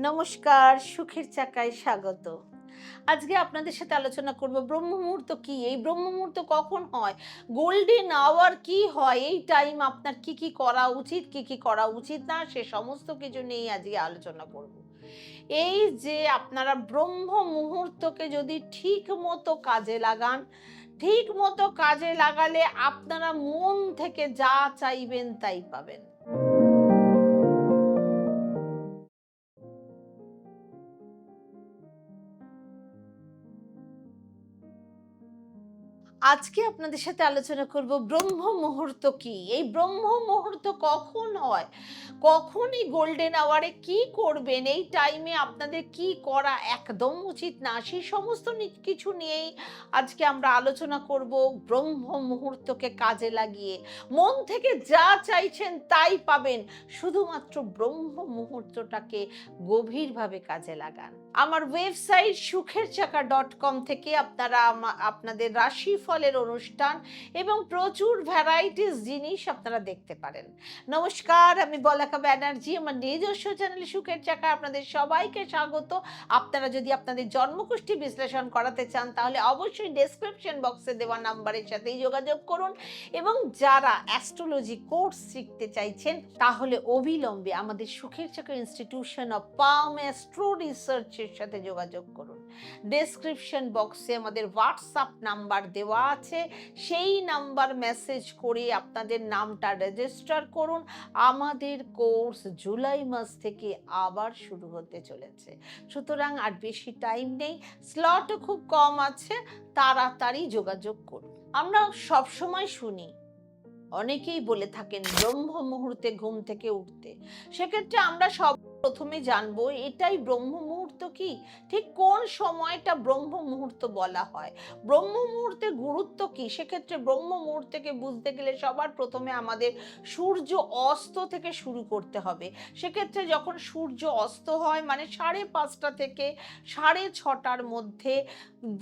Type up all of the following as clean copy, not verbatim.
নমস্কার, সুখের চাকায় স্বাগত। আজকে আপনাদের সাথে আলোচনা করব ব্রহ্ম মুহূর্ত কি? এই ব্রহ্ম মুহূর্ত কখন হয়? গোল্ডেন আওয়ার কি হয়? এই টাইম আপনার কি, কি করা উচিত, কি, কি করা উচিত না সে সমস্ত কিছু নিয়েই আজকে আলোচনা করব। এই যে আপনারা ব্রহ্ম মুহূর্তকে যদি ঠিকমতো কাজে লাগান, ঠিকমতো কাজে লাগালে আপনারা মন থেকে যা চাইবেন তাই পাবেন। আজকে আপনাদের সাথে আলোচনা করব ব্রহ্ম মুহূর্ত কি? এই ব্রহ্ম মুহূর্ত কখন হয়? কখন এই গোল্ডেন আওয়ারে কি করবেন? এই টাইমে আপনাদের কি করা একদম উচিত না? সেই সমস্ত কিছু নিয়েই আজকে আমরা আলোচনা করব ব্রহ্ম মুহূর্তকে কাজে লাগিয়ে। মন থেকে যা চাইছেন তাই পাবেন। শুধুমাত্র ব্রহ্ম মুহূর্তটাকে গভীরভাবে কাজে লাগান। আমার ওয়েবসাইট sukherachaka.com থেকে আপনারা আপনাদের রাশিফলের অনুষ্ঠান এবং প্রচুর ভ্যারাইটিস জিনিস আপনারা দেখতে পারেন। নমস্কার, আমি বলাকা ব্যানার্জি। আমার নিজস্ব চ্যানেল সুখের চাকা আপনাদের সবাইকে স্বাগত। আপনারা যদি আপনাদের জন্মকুষ্ঠী বিশ্লেষণ করাতে চান তাহলে অবশ্যই ডেসক্রিপশন বক্সে দেওয়া নাম্বারের সাথেই যোগাযোগ করুন এবং যারা অ্যাস্ট্রোলজি কোর্স শিখতে চাইছেন তাহলে অবিলম্বে আমাদের সুখের চাকা ইনস্টিটিউশন অফ পাম অ্যাস্ট্রো রিসার্চের সাথে যোগাযোগ করুন। ডেসক্রিপশন বক্সে আমাদের হোয়াটসঅ্যাপ নাম্বার দেওয়া আছে, সেই নাম্বার মেসেজ করে আপনাদের নামটা রেজিস্টার করুন। আমাদের কোর্স জুলাই মাস থেকে আবার শুরু হতে চলেছে, সুতরাং আর বেশি টাইম নেই, স্লটও খুব কম আছে, তাড়াতাড়ি যোগাযোগ করুন। আমরা সবসময় শুনি, অনেকেই বলে থাকেন ব্রহ্ম মুহূর্তে ঘুম থেকে উঠতে। সেক্ষেত্রে আমরা সব প্রথমে জানবো এটাই ব্রহ্ম মুহূর্ত কি, ঠিক কোন সময়টা ব্রহ্ম মুহূর্ত বলা হয়, ব্রহ্ম মুহূর্তের গুরুত্ব কি। সেক্ষেত্রে ব্রহ্ম মুহূর্তকে বুঝতে গেলে সবার প্রথমে আমাদের সূর্য অস্ত থেকে শুরু করতে হবে। সেক্ষেত্রে যখন সূর্য অস্ত হয় মানে 5:30 থেকে 6:30টার মধ্যে,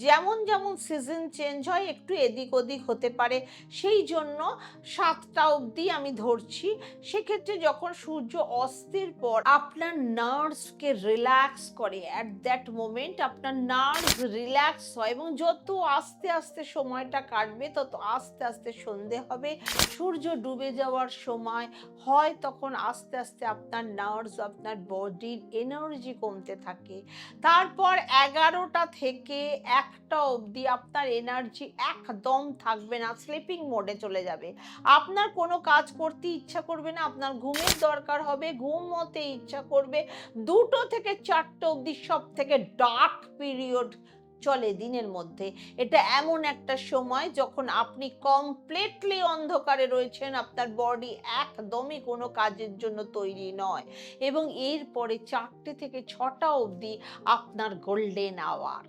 যেমন যেমন সিজন চেঞ্জ হয় একটু এদিক ওদিক হতে পারে, সেই জন্য 7টা অবধি আমি ধরছি। সেক্ষেত্রে যখন সূর্য অস্তের পর আপনার নার্ভসকে রিল্যাক্স করে, অ্যাট দ্যাট মোমেন্ট আপনার নার্ভস রিল্যাক্স হয় এবং যত আস্তে আস্তে সময়টা কাটবে তত আস্তে আস্তে সন্ধে হবে, সূর্য ডুবে যাওয়ার সময় হয়, তখন আস্তে আস্তে আপনার নার্ভস, আপনার বডির এনার্জি কমতে থাকে। তারপর 11টা থেকে 1টা অবধি আপনার এনার্জি একদম থাকবে না, স্লিপিং মোডে চলে যাবে। আপনার কোনো কাজ করতে ইচ্ছা করবে না, আপনার ঘুমের দরকার হবে, ঘুমোতে ইচ্ছা করবে। 2টো থেকে 4টে অবধি সব থেকে ডার্ক পিরিয়ড চলে দিনের মধ্যে। এটা এমন একটা সময় যখন আপনি কমপ্লিটলি অন্ধকারে রয়েছেন, আপনার বডি একদমই কোনো কাজের জন্য তৈরি নয় এবং এরপরে 4টে থেকে 6টা অবধি আপনার গোল্ডেন আওয়ার।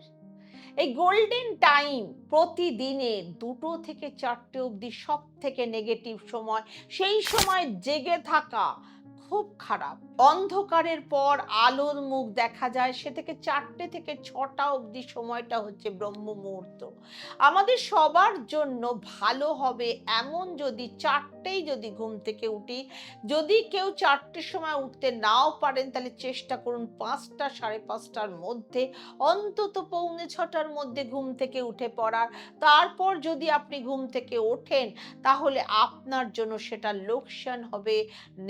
এই গোল্ডেন টাইম প্রতিদিনে 2টো থেকে 4টে অবধি সব থেকে নেগেটিভ সময়। সেই সময় জেগে থাকা খুব খারাপ। অন্ধকারের পর আলোর মুখ দেখা যায়, সে থেকে 4টে থেকে 6টা অবধি সময়টা হচ্ছে ব্রহ্ম মুহূর্ত। আমাদের সবার জন্য ভালো হবে এমন যদি 4টেই যদি ঘুম থেকে উঠি। যদি কেউ 4টের সময় উঠতে নাও পারেন তাহলে চেষ্টা করুন 5টা 5:30টার মধ্যে, অন্তত 6:45টার মধ্যে ঘুম থেকে উঠে পড়ার। তারপর যদি আপনি ঘুম থেকে ওঠেন তাহলে আপনার জন্য সেটা লোকসান হবে,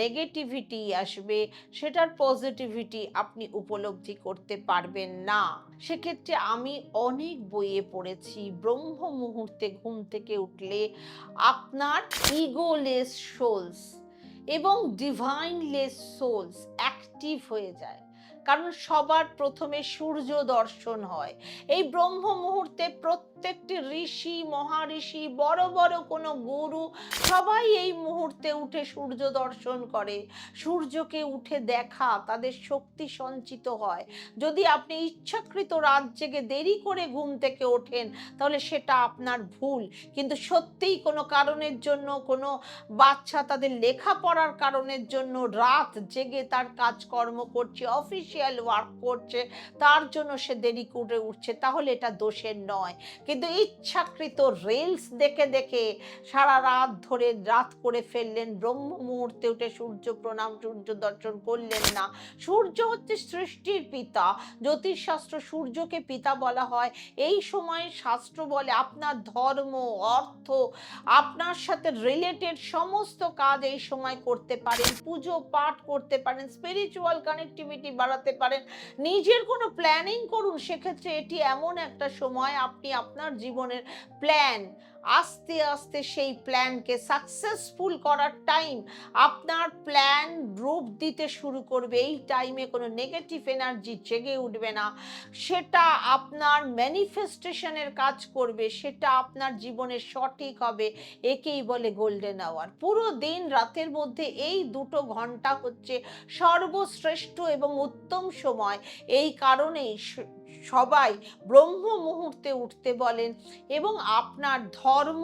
নেগেটিভিটি আসবে, সেটার পজিটিভিটি আপনি উপলব্ধি করতে পারবেন না। সেক্ষেত্রে আমি অনেক বইয়ে পড়েছি ব্রহ্ম মুহূর্তে ঘুম থেকে উঠলে আপনার ইগোলেস সোলস এবং ডিভাইনলেস সোলস অ্যাক্টিভ হয়ে যায়। কারণ সবার প্রথমে সূর্য দর্শন হয় এই ব্রহ্ম মুহূর্তে। প্রত্যেকটি ঋষি মহাঋষি বড় বড় কোনো গুরু সবাই এই মুহূর্তে উঠে সূর্য দর্শন করে। সূর্যকে উঠে দেখা তাদের শক্তি সঞ্চিত হয়। যদি আপনি ইচ্ছাকৃত রাত জেগে দেরি করে ঘুম থেকে ওঠেন তাহলে সেটা আপনার ভুল, কিন্তু সত্যিই কোনো কারণের জন্য, কোনো বাচ্চা তাদের লেখাপড়ার কারণের জন্য রাত জেগে তার কাজকর্ম করছে, অফিস অফিসিয়াল ওয়ার্ক করছে, তার জন্য সে দেরি করে উঠছে, তাহলে এটা দোষের নয়। কিন্তু ইচ্ছাকৃত রিলস দেখে দেখে সারা রাত ধরে রাত করে ফেললেন, ব্রহ্ম মুহূর্তে উঠে সূর্য প্রণাম, সূর্য দর্শন করলেন না। সূর্য হচ্ছে সৃষ্টির পিতা, জ্যোতিষশাস্ত্র সূর্যকে পিতা বলা হয়। এই সময়ে শাস্ত্র বলে আপনার ধর্ম, অর্থ, আপনার সাথে রিলেটেড সমস্ত কাজ এই সময় করতে পারেন, পুজো পাঠ করতে পারেন, স্পিরিচুয়াল কানেক্টিভিটি বাড়াতে পারেন, নিজের কোনো প্ল্যানিং করুন। সেক্ষেত্রে এটি এমন একটা সময়, আপনি আপনার জীবনের প্ল্যান আস্তে আস্তে সেই প্ল্যানকে সাকসেসফুল করার টাইম, আপনার প্ল্যান রূপ দিতে শুরু করবে। এই টাইমে কোনো নেগেটিভ এনার্জি জেগে উঠবে না, সেটা আপনার ম্যানিফেস্টেশনের কাজ করবে, সেটা আপনার জীবনে সঠিক হবে। একেই বলে গোল্ডেন আওয়ার। পুরো দিন রাতের মধ্যে এই 2 ঘন্টা হচ্ছে সর্বশ্রেষ্ঠ এবং উত্তম সময়। এই কারণেই সবাই ব্রহ্ম মুহূর্তে উঠতে বলেন এবং আপনার ধর্ম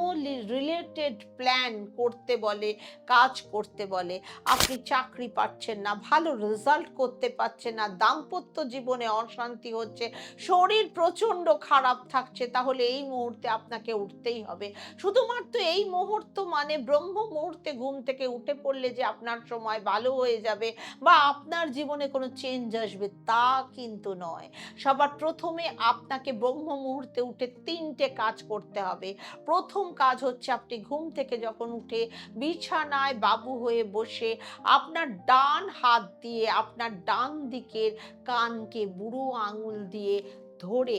রিলেটেড প্ল্যান করতে বলে, কাজ করতে বলে। আপনি চাকরি পাচ্ছেন না, ভালো রেজাল্ট করতে পারছেন না, দাম্পত্য জীবনে অশান্তি হচ্ছে, শরীর প্রচন্ড খারাপ থাকছে, তাহলে এই মুহূর্তে আপনাকে উঠতেই হবে। শুধুমাত্র এই মুহূর্ত মানে ব্রহ্ম মুহূর্তে ঘুম থেকে উঠে পড়লে যে আপনার সময় ভালো হয়ে যাবে বা আপনার জীবনে কোনো চেঞ্জ আসবে, তা কিন্তু নয়। সবার প্রথমে আপনাকে ব্রহ্ম মুহূর্তে উঠে 3টে কাজ করতে হবে। প্রথম কাজ হচ্ছে, আপনি ঘুম থেকে যখন উঠে বিছানায় বাবু হয়ে বসে আপনার ডান হাত দিয়ে আপনার ডান দিকের কানকে বুড়ো আঙুল দিয়ে ধরে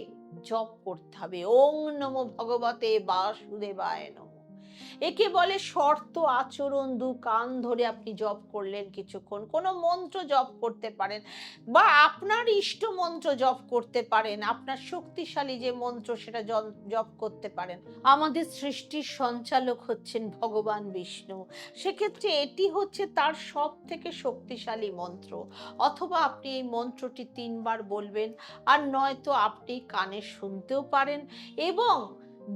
জপ করতে হবে, ওং নমো ভগবতে বাসুদেবায় নমঃ। একে বলে শর্ত আচরণ। 2 কান ধরে আপনি জপ করলেন কিছুক্ষণ, কোনো মন্ত্র জপ করতে পারেন বা আপনার ইষ্ট মন্ত্র জপ করতে পারেন, আপনার শক্তিশালী যে মন্ত্র সেটা জপ করতে পারেন। আমাদের সৃষ্টির সঞ্চালক হচ্ছেন ভগবান বিষ্ণু, সেক্ষেত্রে এটি হচ্ছে তার সব থেকে শক্তিশালী মন্ত্র। অথবা আপনি এই মন্ত্রটি 3 বার বলবেন, আর নয়তো আপনি কানে শুনতেও পারেন। এবং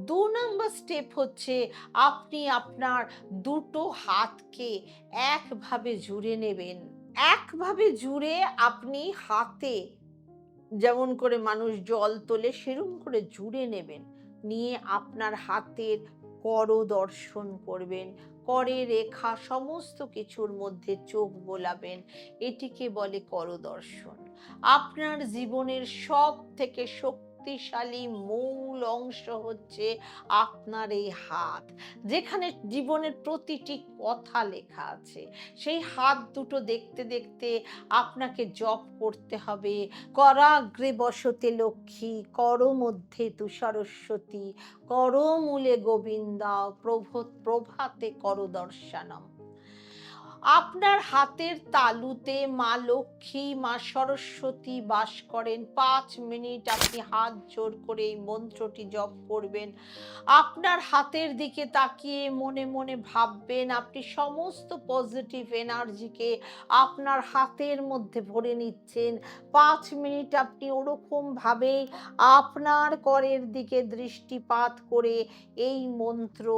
2 নম্বর স্টেপ হচ্ছে, আপনি আপনার 2টো হাতকে একভাবে জুড়ে নেবেন। একভাবে জুড়ে আপনি হাতে যেমন করে মানুষ জল তোলে সেরকম করে জুড়ে নেবেন, নিয়ে আপনার হাতের কর দর্শন করবেন, করে রেখা সমস্ত কিছুর মধ্যে চোখ বোলাবেন। এটিকে বলে কর দর্শন। আপনার জীবনের সব থেকে শক্তিশালী মূল অংশ হচ্ছে আপনার এই হাত, যেখানে জীবনের প্রতিটি কথা লেখা আছে। সেই হাত দুটো দেখতে দেখতে আপনাকে জপ করতে হবে, করাগ্রে বসতে লক্ষ্মী, কর মধ্যে তু সরস্বতী, কর মূলে গোবিন্দা, প্রভাতে কর দর্শনম। আপনার হাতের তালুতে মা লক্ষ্মী, মা সরস্বতী বাস করেন। 5 মিনিট আপনি হাত জোড় করে এই মন্ত্রটি জপ করবেন। আপনার হাতের দিকে তাকিয়ে মনে মনে ভাববেন আপনি সমস্ত পজিটিভ এনার্জিকে আপনার হাতের মধ্যে ভরে নিচ্ছেন। 5 মিনিট আপনি ওরকম ভাবে আপনার করের দিকে দৃষ্টিপাত করে এই মন্ত্র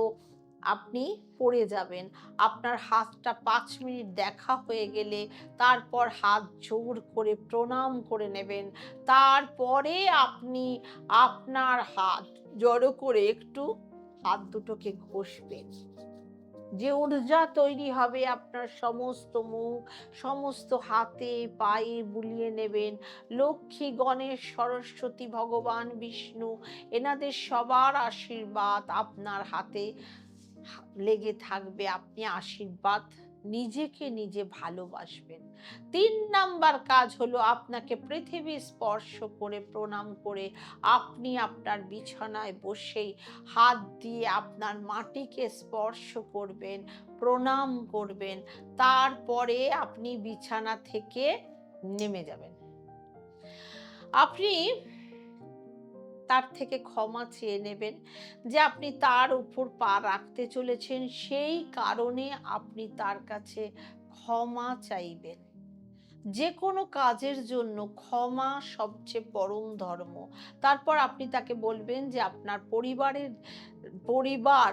আপনি পড়ে যাবেন। আপনার হাতটা 5 মিনিট দেখা হয়ে গেলে তারপর হাত জোড় করে প্রণাম করে নেবেন। তারপরে আপনি আপনার হাত জড়ো করে একটু হাত দুটোকে ঘষবেন। যে ঊর্জা তৈরি হবে আপনার সমস্ত মুখ, সমস্ত হাতে পায়ে বুলিয়ে নেবেন। লক্ষ্মী, গণেশ, সরস্বতী, ভগবান বিষ্ণু, এনাদের সবার আশীর্বাদ আপনার হাতে লেগে থাকবে। আপনি আশীর্বাদ নিজেকে নিজে ভালোবাসবেন। 3 নাম্বার কাজ হলো, আপনাকে পৃথিবী স্পর্শ করে প্রণাম করে আপনি আপনার বিছানায় বসেই হাত দিয়ে আপনার মাটিকে স্পর্শ করবেন, প্রণাম করবেন। তারপরে আপনি বিছানা থেকে নেমে যাবেন। আপনি তার থেকে ক্ষমা চেয়ে নেবেন যে আপনি তার উপর পা রাখতে চলেছেন, সেই কারণে আপনি তার কাছে ক্ষমা চাইবেন। যে কোনো কাজের জন্য ক্ষমা সবচেয়ে পরম ধর্ম। তারপর আপনি তাকে বলবেন যে আপনার পরিবার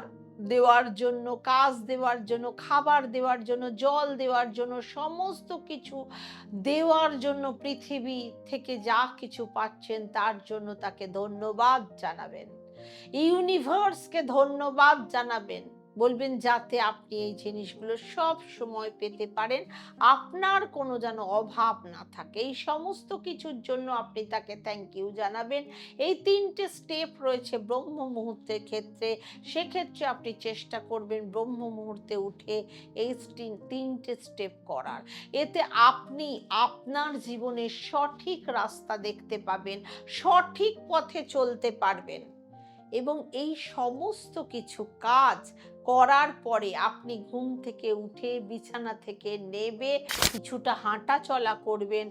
দেওয়ার জন্য, কাজ দেওয়ার জন্য, খাবার দেওয়ার জন্য, জল দেওয়ার জন্য, সমস্ত কিছু দেওয়ার জন্য, পৃথিবী থেকে যা কিছু পাচ্ছেন তার জন্য তাকে ধন্যবাদ জানাবেন। ইউনিভার্সকে ধন্যবাদ জানাবেন, বলবেন যাতে আপনি এই জিনিসগুলো সব সময় পেতে পারেন, আপনার কোনো যেন অভাব না থাকে। এই সমস্ত কিছুর জন্য আপনি তাকে থ্যাংক ইউ জানাবেন। এই ৩টে স্টেপ রয়েছে ব্রহ্ম মুহূর্তের ক্ষেত্রে। সেক্ষেত্রে আপনি চেষ্টা করবেন ব্রহ্ম মুহূর্তে উঠে এই ৩টে স্টেপ করার। এতে আপনি আপনার জীবনের সঠিক রাস্তা দেখতে পাবেন, সঠিক পথে চলতে পারবেন এবং এই সমস্ত কিছু কাজ করার পরে আপনি ঘুম থেকে উঠে বিছানা থেকে নেমে কিছুটা হাঁটা চলা করবেন।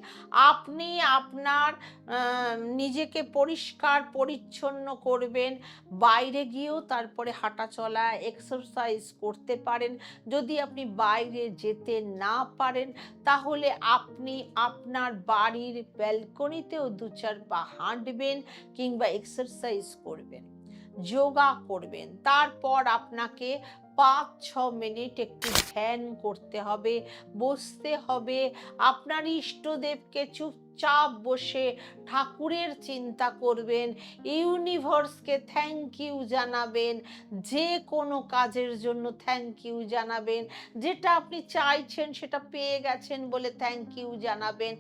আপনি আপনার নিজেকে পরিষ্কার পরিচ্ছন্ন করবেন, বাইরে গিয়েও তারপরে হাঁটা চলা এক্সারসাইজ করতে পারেন। যদি আপনি বাইরে যেতে না পারেন তাহলে আপনি আপনার বাড়ির ব্যালকনিতেও ২-৪ পা হাঁটবেন কিংবা এক্সারসাইজ করবেন, যোগা করবেন। তারপর আপনাকে ৫-৬ মিনিট একটু ধ্যান করতে হবে, বসতে হবে, আপনার ইষ্টদেবকে চুপচাপ বসে ঠাকুরের চিন্তা করবেন, ইউনিভার্সকে থ্যাংক ইউ জানাবেন, যে কোনো কাজের জন্য থ্যাংক ইউ জানাবেন, যেটা আপনি চাইছেন সেটা পেয়ে গেছেন বলে থ্যাংক ইউ জানাবেন।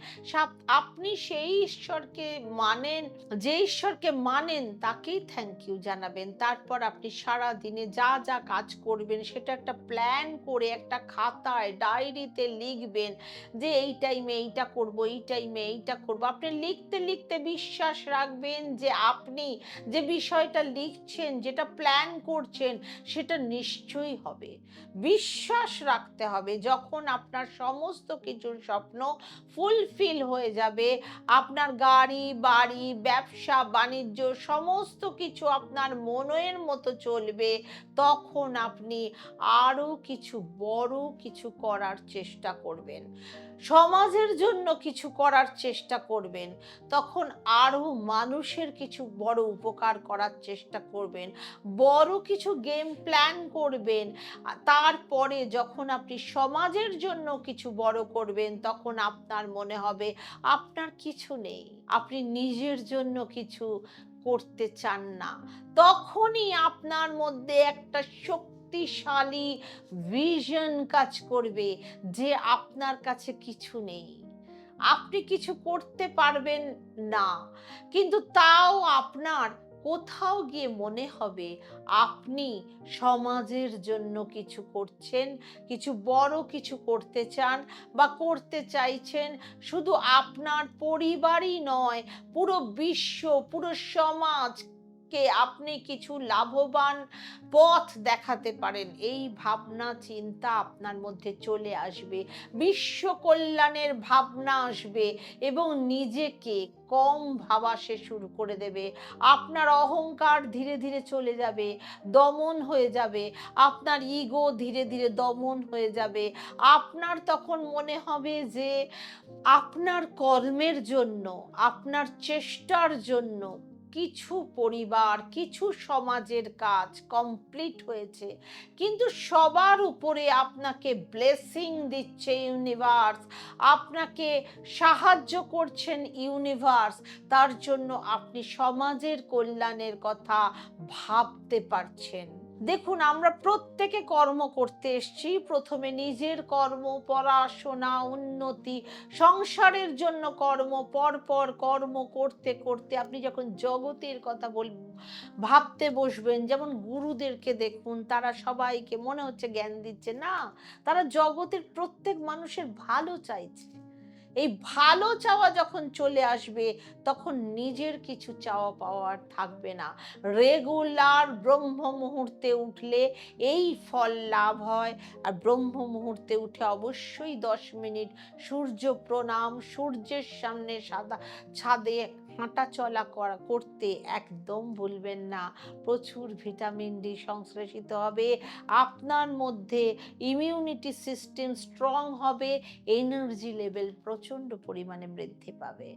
আপনি সেই ঈশ্বরকে মানেন, যে ঈশ্বরকে মানেন তাকেই থ্যাংক ইউ জানাবেন। তারপর আপনি সারা দিনে যা যা কাজ করবেন সেটা একটা প্ল্যান করে একটা খাতায় ডায়েরিতে লিখবেন যে এই টাইমে এইটা করব, এই টাইমে এইটা করব। আপনি লিখতে লিখতে বিশ্বাস রাখবেন যে আপনি যে বিষয়টা লিখছেন, যেটা প্ল্যান করছেন সেটা নিশ্চয়ই হবে। বিশ্বাস রাখতে হবে, যখন আপনার সমস্ত কিছুর স্বপ্ন ফুলফিল হয়ে যাবে, আপনার গাড়ি বাড়ি ব্যবসা বাণিজ্য সমস্ত কিছু আপনার মনের মতো চলবে, তখন আপনি আরো কিছু বড় কিছু করার চেষ্টা করবেন, সমাজের জন্য কিছু করার চেষ্টা করবেন, তখন আরো মানুষের কিছু বড় উপকার করার চেষ্টা করবেন, বড় কিছু গেম প্ল্যান করবেন। তারপরে যখন আপনি সমাজের জন্য কিছু বড় করবেন তখন আপনার মনে হবে আপনার কিছু নেই, আপনি নিজের জন্য কিছু করতে চান না। তখনই আপনার মধ্যে একটা শক্তিশালী ভিশন কাজ করবে যে আপনার কাছে কিছু নেই, আপনি কিছু করতে পারবেন না, কিন্তু তাও আপনার কোথাও গিয়ে মনে হবে আপনি সমাজের জন্য কিছু করছেন, কিছু বড় কিছু করতে চান বা করতে চাইছেন। শুধু আপনার পরিবারই নয়, পুরো বিশ্ব, পুরো সমাজকে আপনি কিছু লাভবান পথ দেখাতে পারেন। এই ভাবনা চিন্তা আপনার মধ্যে চলে আসবে, বিশ্ব কল্যাণের ভাবনা আসবে এবং নিজেকে কম ভাবা সে শুরু করে দেবে। আপনার অহংকার ধীরে ধীরে চলে যাবে, দমন হয়ে যাবে, আপনার ইগো ধীরে ধীরে দমন হয়ে যাবে। আপনার তখন মনে হবে যে আপনার কর্মের জন্য, আপনার চেষ্টার জন্য কিছু পরিবার, কিছু সমাজের কাজ কমপ্লিট হয়েছে, কিন্তু সবার উপরে আপনাকে ব্লেসিং দিচ্ছে ইউনিভার্স, আপনাকে সাহায্য করছেন ইউনিভার্স, তার জন্য আপনি সমাজের কল্যাণের কথা ভাবতে পারছেন। দেখুন, আমরা প্রত্যেকে কর্ম করতে এসেছি, প্রথমে নিজের কর্ম, পড়াশোনা, উন্নতি, সংসারের জন্য কর্ম, পরপর কর্ম করতে করতে আপনি যখন জগতের কথা ভাবতে বসবেন, যেমন গুরুদেরকে দেখুন, তারা সবাইকে মনে হচ্ছে জ্ঞান দিচ্ছে না, তারা জগতের প্রত্যেক মানুষের ভালো চাইছে। এই ভালো চাওয়া যখন চলে আসবে তখন নিজের কিছু চাওয়া পাওয়ার থাকবে না। রেগুলার ব্রহ্ম মুহূর্তে উঠলে এই ফল লাভ হয়। আর ব্রহ্ম মুহূর্তে উঠে অবশ্যই 10 মিনিট সূর্য প্রণাম, সূর্যের সামনে ছাদে হাঁটা চলা করতে একদম ভুলবেন না। প্রচুর ভিটামিন ডি সংশ্লেষিত হবে, আপনার মধ্যে ইমিউনিটি সিস্টেম স্ট্রং হবে, এনার্জি লেভেল প্রচণ্ড পরিমাণে বৃদ্ধি পাবে।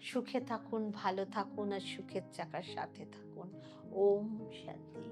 সুখে থাকুন, ভালো থাকুন আর সুখের চাকার সাথে থাকুন। ওম শান্তি।